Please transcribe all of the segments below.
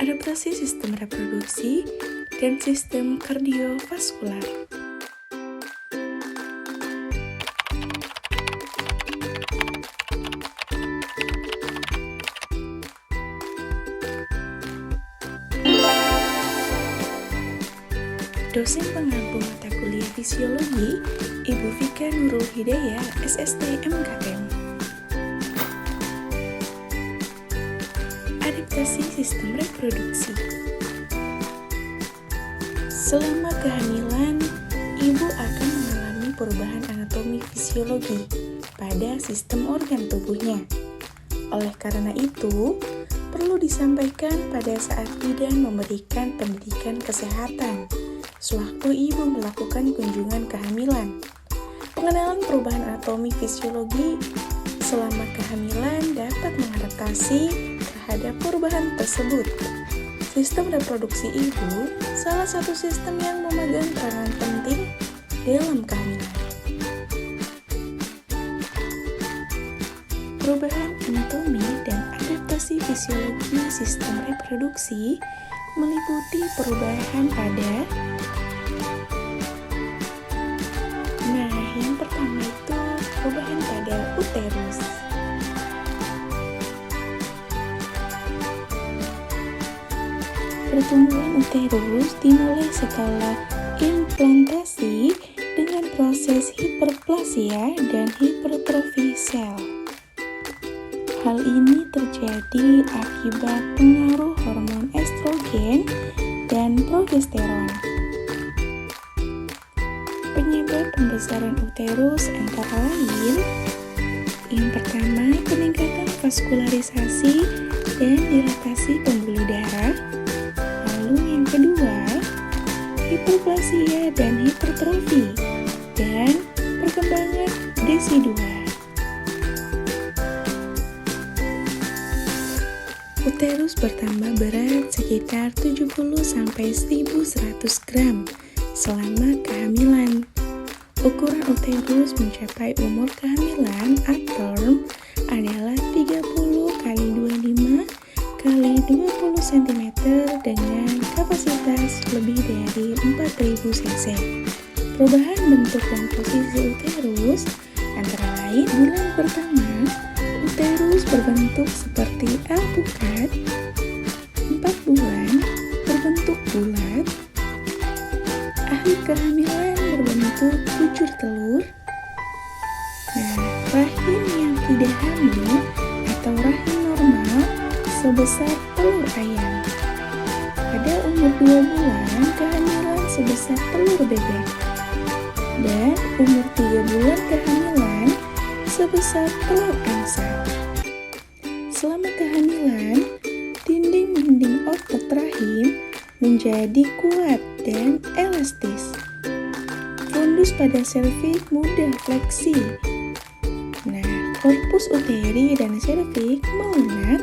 adaptasi sistem reproduksi, dan sistem kardiovaskular. Dosen pengampu mata kuliah fisiologi, Ibu Vika Nurul Hidayah, SST MKM. Adaptasi sistem reproduksi. Selama kehamilan, ibu akan mengalami perubahan anatomi fisiologi pada sistem organ tubuhnya. Oleh karena itu, perlu disampaikan pada saat bidan memberikan pendidikan kesehatan sewaktu ibu melakukan kunjungan kehamilan. Pengenalan perubahan anatomi fisiologi selama kehamilan dapat mengadaptasi terhadap perubahan tersebut. Sistem reproduksi ibu salah satu sistem yang memegang peranan penting dalam kehamilan. Perubahan anatomi dan adaptasi fisiologi sistem reproduksi meliputi perubahan pada yang pertama itu perubahan pada uterus. Pertumbuhan uterus dimulai setelah implantasi dengan proses hiperplasia dan hipertrofi sel. Hal ini terjadi akibat pengaruh hormon estrogen dan progesteron. Penyebab pembesaran uterus antara lain: yang pertama, peningkatan vaskularisasi dan dilatasi pembuluh darah. Lalu yang kedua, hiperplasia dan hipertrofi dan perkembangan desidua. Uterus bertambah berat sekitar 70-1100 gram selama kehamilan. Ukuran uterus mencapai umur kehamilan term adalah 30 x 25 x 20 cm dengan kapasitas lebih dari 4000 cc. Perubahan bentuk dan posisi uterus antara lain: bulan pertama, uterus berbentuk seperti alpukat. 4 bulan berbentuk bulat. Akhir kehamilan berbentuk bucur telur. Rahim yang tidak hamil atau rahim normal sebesar telur ayam. Pada umur 2 bulan, kehamilan sebesar telur bebek. Dan umur 3 bulan kehamilan sebesar telur angsa. Selama kehamilan, dinding-dinding otot rahim menjadi kuat dan elastis. Fundus pada serviks mudah fleksi. Korpus uteri dan serviks melunak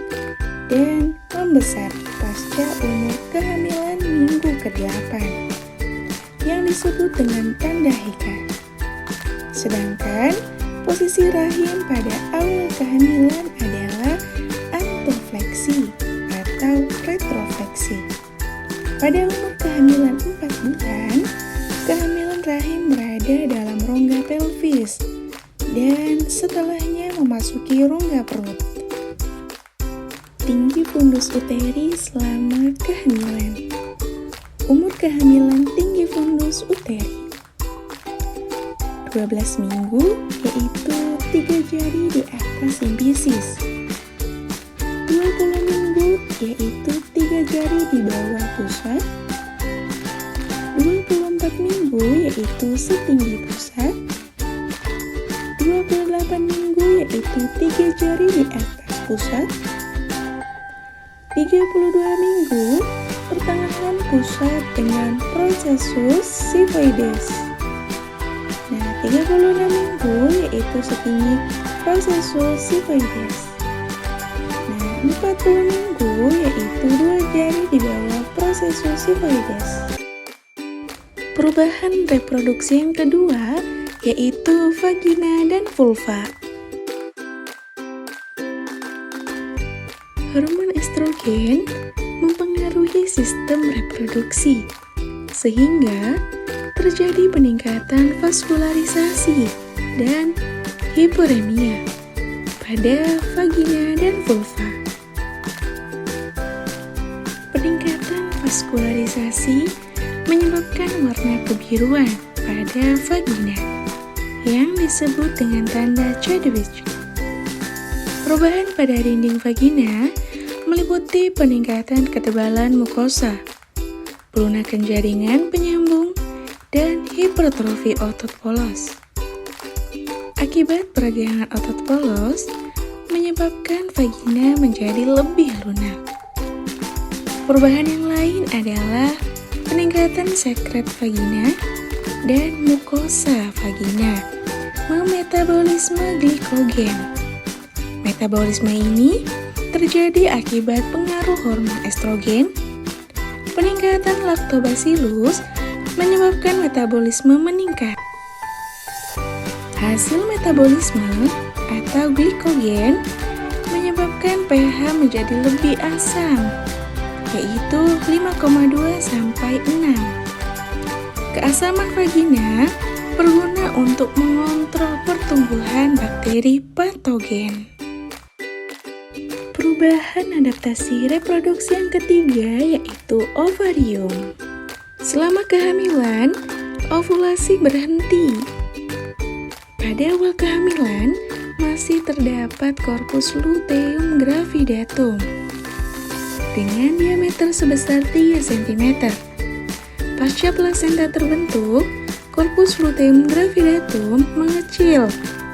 dan membesar pasca umur kehamilan minggu ke-8 yang disebut dengan tanda Hika. Sedangkan posisi rahim pada awal kehamilan adalah anterfleksi atau retrofleksi. Pada umur kehamilan 4 bulan, kehamilan rahim berada dalam rongga pelvis dan setelahnya memasuki rongga perut. Tinggi fundus uteri selama kehamilan. Umur kehamilan tinggi fundus uteri 12 minggu, yaitu 3 jari di atas simpisis. 20 minggu, yaitu 3 jari di bawah pusat. 24 minggu, yaitu setinggi pusat. 28 minggu, yaitu 3 jari di atas pusat. 32 minggu, pertengahan pusat dengan prosesus sifoides. 36 minggu, yaitu setinggi prosesus sifoides. 40 minggu, yaitu 2 jari di bawah prosesus sifoides. Perubahan reproduksi yang kedua yaitu vagina dan vulva. Hormon estrogen mempengaruhi sistem reproduksi, sehingga terjadi peningkatan vaskularisasi dan hiperemia pada vagina dan vulva. Peningkatan vaskularisasi menyebabkan warna kebiruan pada vagina yang disebut dengan tanda Chadwick. Perubahan pada dinding vagina meliputi peningkatan ketebalan mukosa, pelunakan jaringan penyambung, dan hipertrofi otot polos. Akibat peradangan otot polos menyebabkan vagina menjadi lebih lunak. Perubahan yang lain adalah peningkatan sekret vagina dan mukosa vagina memetabolisme glikogen. Metabolisme ini terjadi akibat pengaruh hormon estrogen. Peningkatan lactobacillus menyebabkan metabolisme meningkat. Hasil metabolisme atau glikogen menyebabkan pH menjadi lebih asam, yaitu 5,2 sampai 6. Keasaman vagina berguna untuk mengontrol pertumbuhan bakteri patogen. Perubahan adaptasi reproduksi yang ketiga yaitu ovarium. Selama kehamilan, ovulasi berhenti. Pada awal kehamilan, masih terdapat korpus luteum gravidatum dengan diameter sebesar 3 cm. Pasca plasenta terbentuk, korpus luteum gravidatum mengecil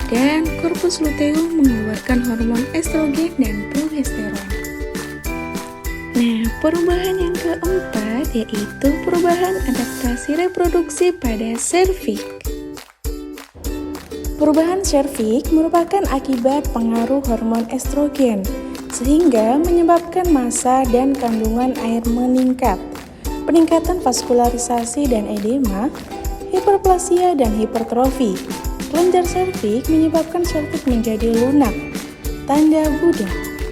dan korpus luteum mengeluarkan hormon estrogen dan progesteron. Nah, perubahan yang keempat yaitu perubahan adaptasi reproduksi pada serviks. Perubahan serviks merupakan akibat pengaruh hormon estrogen, sehingga menyebabkan massa dan kandungan air meningkat, peningkatan vaskularisasi dan edema, hiperplasia dan hipertrofi. Kelenjar serviks menyebabkan serviks menjadi lunak, tanda Buddha,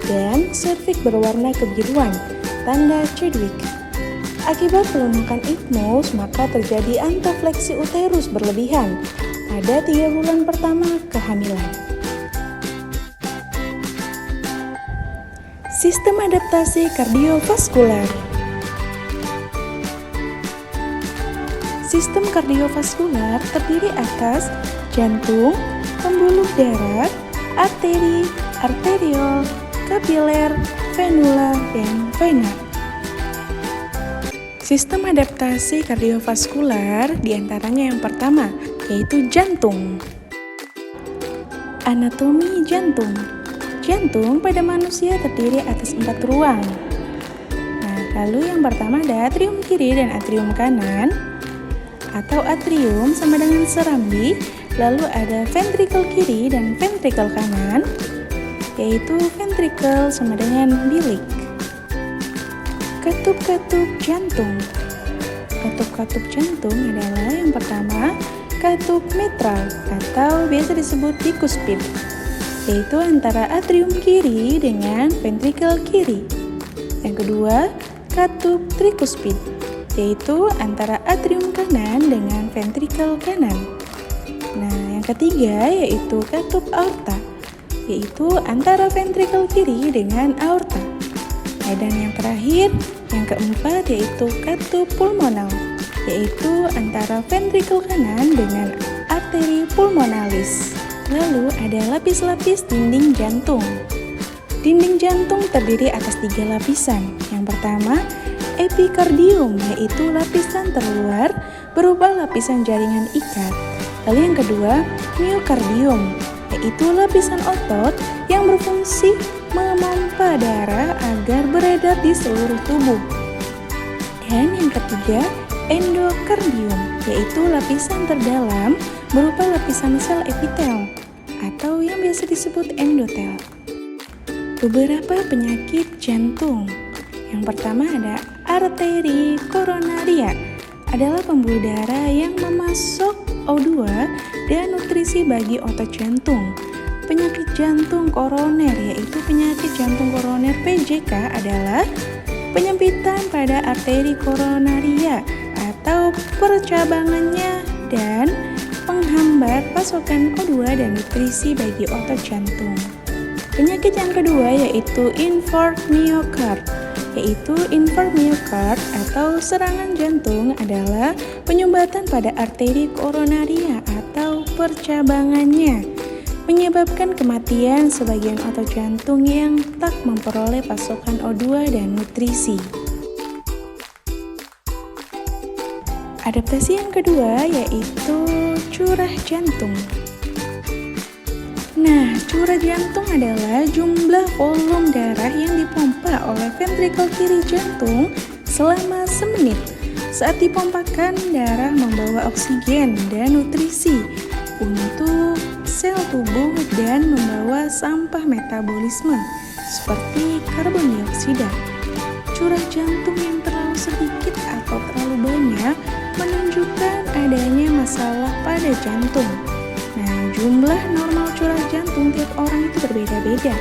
dan serviks berwarna kebiruan, tanda Chadwick. Akibat pelunakan isthmus, maka terjadi antofleksi uterus berlebihan pada 3 bulan pertama kehamilan. Sistem adaptasi kardiovaskular. Sistem kardiovaskular terdiri atas jantung, pembuluh darah, arteri, arteriol, kapiler, venula, dan vena. Sistem adaptasi kardiovaskular diantaranya yang pertama, yaitu jantung. Anatomi jantung. Jantung pada manusia terdiri atas 4 ruang. Nah, lalu yang pertama ada atrium kiri dan atrium kanan, atau atrium sama dengan serambi. Lalu ada ventricle kiri dan ventricle kanan, yaitu ventricle sama dengan bilik. Katup-katup jantung. Katup-katup jantung adalah yang pertama, katup mitral atau biasa disebut bikuspid, yaitu antara atrium kiri dengan ventricle kiri. Yang kedua, katup trikuspid, yaitu antara atrium kanan dengan ventricle kanan. Nah, yang ketiga yaitu katup aorta, yaitu antara ventricle kiri dengan aorta. Dan yang terakhir, yang keempat yaitu katup pulmonal, yaitu antara ventricle kanan dengan arteri pulmonalis. Lalu ada lapis-lapis dinding jantung. Dinding jantung terdiri atas 3 lapisan. Yang pertama, epikardium, yaitu lapisan terluar berupa lapisan jaringan ikat. Lalu yang kedua, miokardium, yaitu lapisan otot yang berfungsi memompa darah agar beredar di seluruh tubuh. Dan yang ketiga, endokardium, yaitu lapisan terdalam berupa lapisan sel epitel atau yang biasa disebut endotel. Beberapa penyakit jantung. Yang pertama ada arteri koronaria, adalah pembuluh darah yang memasok O2 dan nutrisi bagi otot jantung. Penyakit jantung koroner, yaitu penyakit jantung koroner PJK, adalah penyempitan pada arteri koronaria atau percabangannya, dan menghambat pasokan O2 dan nutrisi bagi otot jantung. Penyakit yang kedua yaitu infarct myocard. Infarct myocard atau serangan jantung adalah penyumbatan pada arteri koronaria atau percabangannya, menyebabkan kematian sebagian otot jantung yang tak memperoleh pasokan O2 dan nutrisi. Adaptasi yang kedua yaitu curah jantung. Nah, curah jantung adalah jumlah volume darah yang dipompa oleh ventrikel kiri jantung selama semenit. Saat dipompakan, darah membawa oksigen dan nutrisi untuk sel tubuh dan membawa sampah metabolisme seperti karbon dioksida. Curah jantung yang terlalu sedikit atau terlalu banyak menunjukkan adanya masalah pada jantung. Nah, jumlah normal curah jantung tiap orang itu berbeda-beda,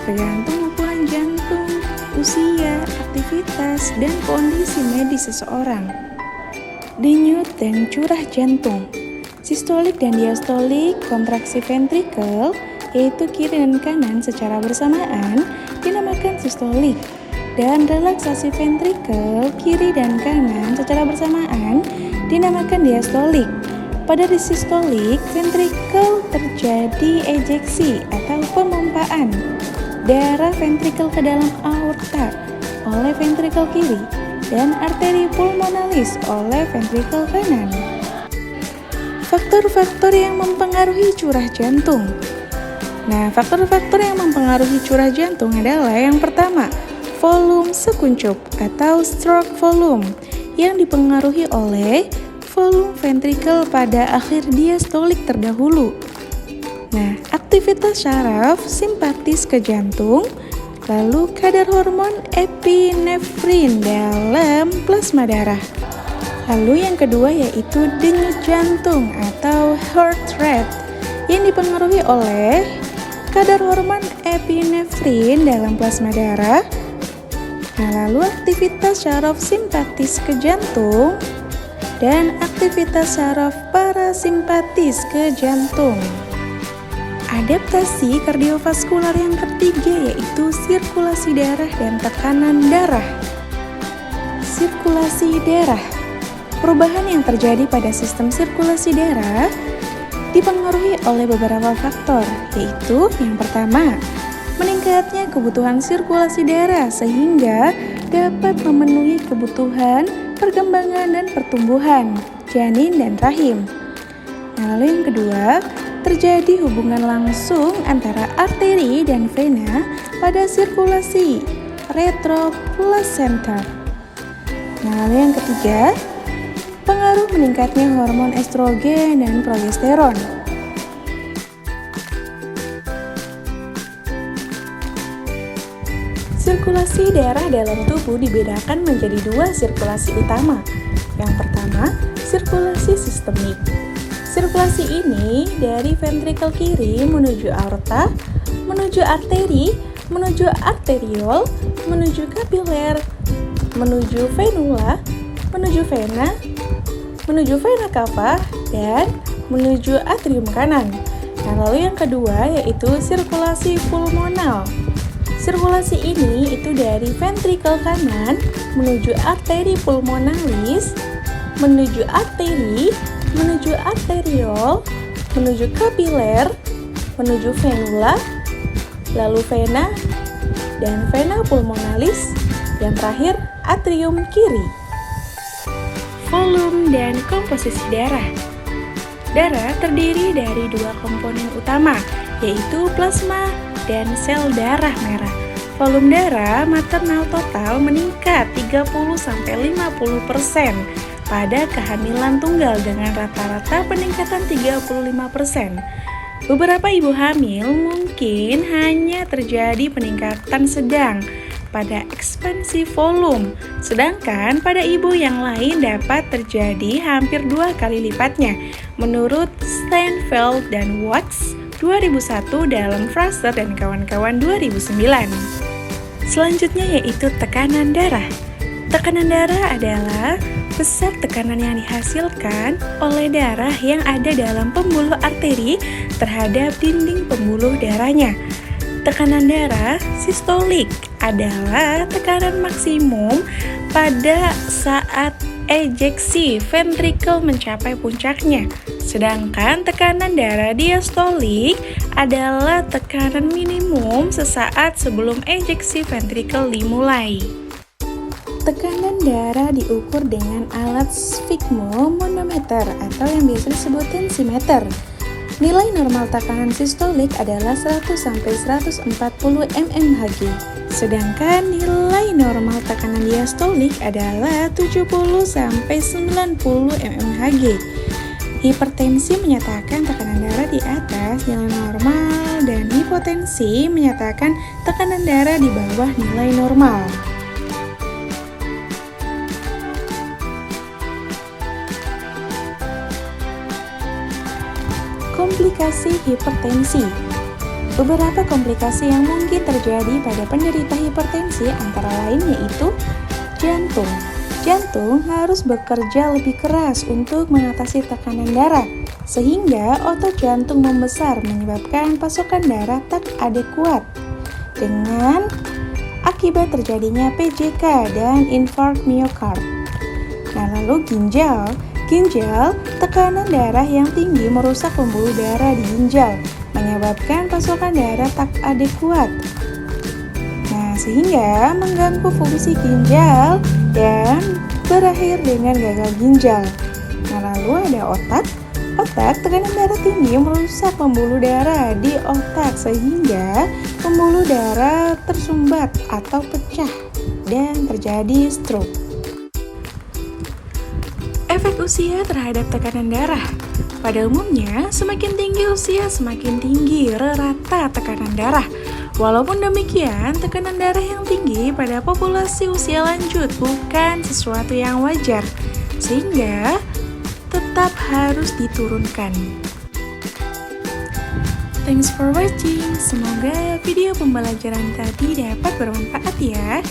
tergantung ukuran jantung, usia, aktivitas, dan kondisi medis seseorang. Denyut dan curah jantung. Sistolik dan diastolik kontraksi ventrikel, yaitu kiri dan kanan secara bersamaan, dinamakan sistolik. Dan relaksasi ventrikel kiri dan kanan secara bersamaan dinamakan diastolik. Pada sistolik, ventrikel terjadi ejeksi atau pemompaan darah ventrikel ke dalam aorta oleh ventrikel kiri dan arteri pulmonalis oleh ventrikel kanan. Faktor-faktor yang mempengaruhi curah jantung. Nah, faktor-faktor yang mempengaruhi curah jantung adalah yang pertama, volume sekuncup atau stroke volume yang dipengaruhi oleh volume ventrikel pada akhir diastolik terdahulu. Nah, aktivitas syaraf simpatis ke jantung, lalu kadar hormon epinefrin dalam plasma darah. Lalu yang kedua yaitu denyut jantung atau heart rate yang dipengaruhi oleh kadar hormon epinefrin dalam plasma darah. Nah, lalu aktivitas syaraf simpatis ke jantung dan aktivitas syaraf parasimpatis ke jantung. Adaptasi kardiovaskular yang ketiga yaitu sirkulasi darah dan tekanan darah. Sirkulasi darah. Perubahan yang terjadi pada sistem sirkulasi darah dipengaruhi oleh beberapa faktor, yaitu yang pertama, meningkatnya kebutuhan sirkulasi darah sehingga dapat memenuhi kebutuhan perkembangan dan pertumbuhan janin dan rahim. Nah, lalu yang kedua, terjadi hubungan langsung antara arteri dan vena pada sirkulasi retroplasenta. Nah, lalu yang ketiga, pengaruh meningkatnya hormon estrogen dan progesteron. Sirkulasi darah dalam tubuh dibedakan menjadi dua sirkulasi utama. Yang pertama, sirkulasi sistemik. Sirkulasi ini dari ventrikel kiri menuju aorta, menuju arteri, menuju arteriol, menuju kapiler, menuju venula, menuju vena, menuju vena cava, dan menuju atrium kanan. Nah, lalu yang kedua yaitu sirkulasi pulmonal. Sirkulasi ini itu dari ventrikel kanan menuju arteri pulmonalis, menuju arteri, menuju arteriol, menuju kapiler, menuju venula, lalu vena, dan vena pulmonalis, dan terakhir atrium kiri. Volume dan komposisi darah. Darah terdiri dari dua komponen utama, yaitu plasma dan sel darah merah. Volume darah maternal total meningkat 30-50% pada kehamilan tunggal dengan rata-rata peningkatan 35%. Beberapa ibu hamil mungkin hanya terjadi peningkatan sedang pada ekspansi volume, sedangkan pada ibu yang lain dapat terjadi hampir 2 kali lipatnya, menurut Steinfeld dan Watts 2001 dalam Fraser dan kawan-kawan 2009. Selanjutnya yaitu tekanan darah. Tekanan darah adalah besar tekanan yang dihasilkan oleh darah yang ada dalam pembuluh arteri terhadap dinding pembuluh darahnya. Tekanan darah sistolik adalah tekanan maksimum pada saat ejeksi ventrikel mencapai puncaknya. Sedangkan tekanan darah diastolik adalah tekanan minimum sesaat sebelum ejeksi ventrikel dimulai. Tekanan darah diukur dengan alat sfigmometer atau yang biasa disebut tensimeter. Nilai normal tekanan sistolik adalah 100-140 mmHg, sedangkan nilai normal tekanan diastolik adalah 70-90 mmHg. Hipertensi menyatakan tekanan darah di atas nilai normal dan hipotensi menyatakan tekanan darah di bawah nilai normal. Komplikasi hipertensi. Beberapa komplikasi yang mungkin terjadi pada penderita hipertensi antara lain yaitu jantung. Jantung harus bekerja lebih keras untuk mengatasi tekanan darah, sehingga otot jantung membesar menyebabkan pasokan darah tak adekuat. Dengan akibat terjadinya PJK dan infark miokard. Nah, lalu ginjal. Ginjal, tekanan darah yang tinggi merusak pembuluh darah di ginjal, menyebabkan pasokan darah tak adekuat. Nah, sehingga mengganggu fungsi ginjal dan berakhir dengan gagal ginjal. Nah, lalu ada otak. Otak, tekanan darah tinggi merusak pembuluh darah di otak sehingga pembuluh darah tersumbat atau pecah dan terjadi stroke. Efek usia terhadap tekanan darah. Pada umumnya, semakin tinggi usia, semakin tinggi rata tekanan darah. Walaupun demikian, tekanan darah yang tinggi pada populasi usia lanjut bukan sesuatu yang wajar, sehingga tetap harus diturunkan. Thanks for watching. Semoga video pembelajaran tadi dapat bermanfaat ya.